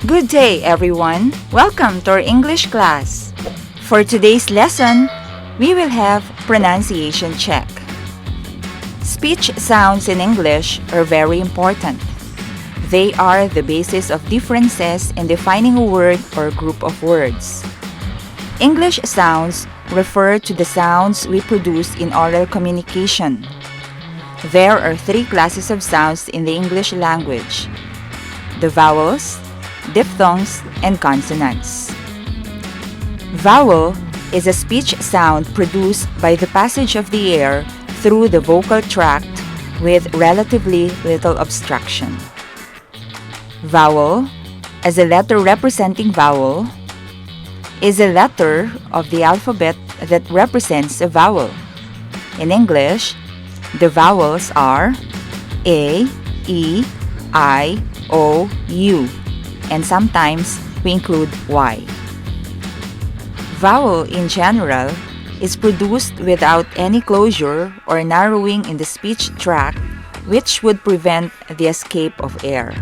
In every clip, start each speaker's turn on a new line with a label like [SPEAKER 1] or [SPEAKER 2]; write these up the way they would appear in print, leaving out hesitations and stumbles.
[SPEAKER 1] Good day, everyone. Welcome to our English class. For today's lesson, we will have pronunciation check. Speech sounds in English are very important. They are the basis of differences in defining a word or group of words. English sounds refer to the sounds we produce in oral communication. There are three classes of sounds in the English language: the vowels, diphthongs, and consonants. Vowel is a speech sound produced by the passage of the air through the vocal tract with relatively little obstruction. Vowel, as a letter representing vowel, is a letter of the alphabet that represents a vowel. In English, the vowels are A, E, I, O, U, and sometimes we include Y. Vowel in general is produced without any closure or narrowing in the speech tract, which would prevent the escape of air.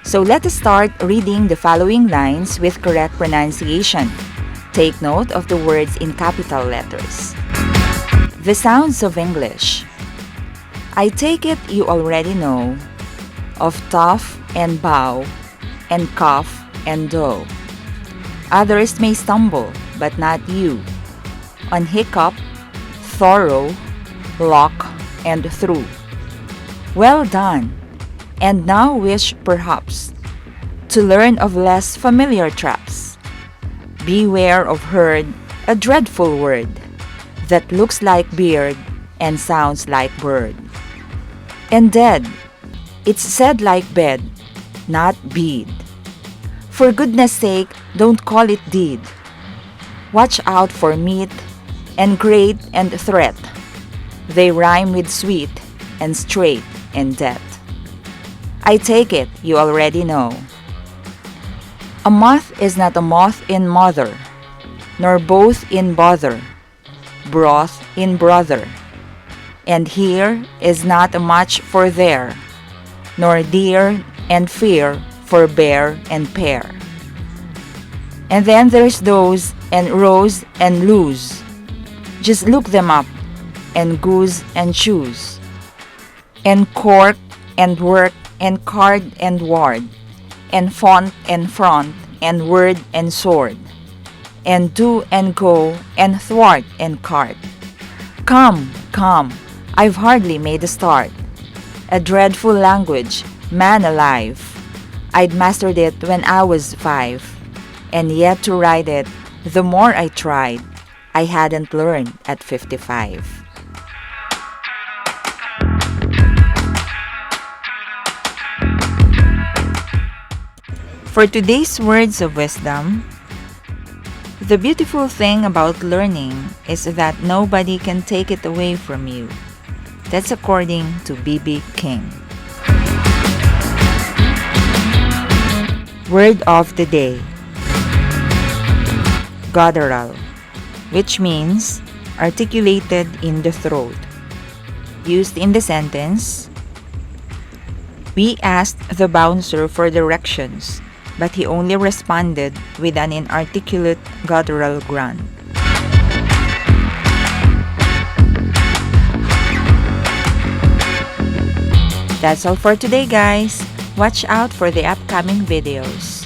[SPEAKER 1] So let us start reading the following lines with correct pronunciation. Take note of the words in capital letters. The sounds of English. I take it you already know of tough and bow and cough and dough. Others may stumble, but not you. On hiccup, thorough, lock, and through. Well done, and now wish perhaps to learn of less familiar traps. Beware of herd, a dreadful word that looks like beard and sounds like bird. And dead, it's said like bed, not bead. For goodness sake, don't call it deed. Watch out for meat and great and threat. They rhyme with sweet and straight and debt. I take it you already know. A moth is not a moth in mother, nor both in bother, broth in brother. And here is not a match for there, nor dear and fear for bear and pear. And then there's those and rose and lose. Just look them up, and goose and choose. And cork and work and card and ward, and font and front and word and sword, and do and go and thwart and cart. Come, come, I've hardly made a start. A dreadful language, man alive. I'd mastered it when I was 5, and yet to write it, the more I tried, I hadn't learned at 55. For today's words of wisdom, the beautiful thing about learning is that nobody can take it away from you. That's according to B.B. King. Word of the day: guttural, which means articulated in the throat. Used in the sentence, we asked the bouncer for directions, but he only responded with an inarticulate guttural grunt. That's all for today, guys. Watch out for the upcoming videos.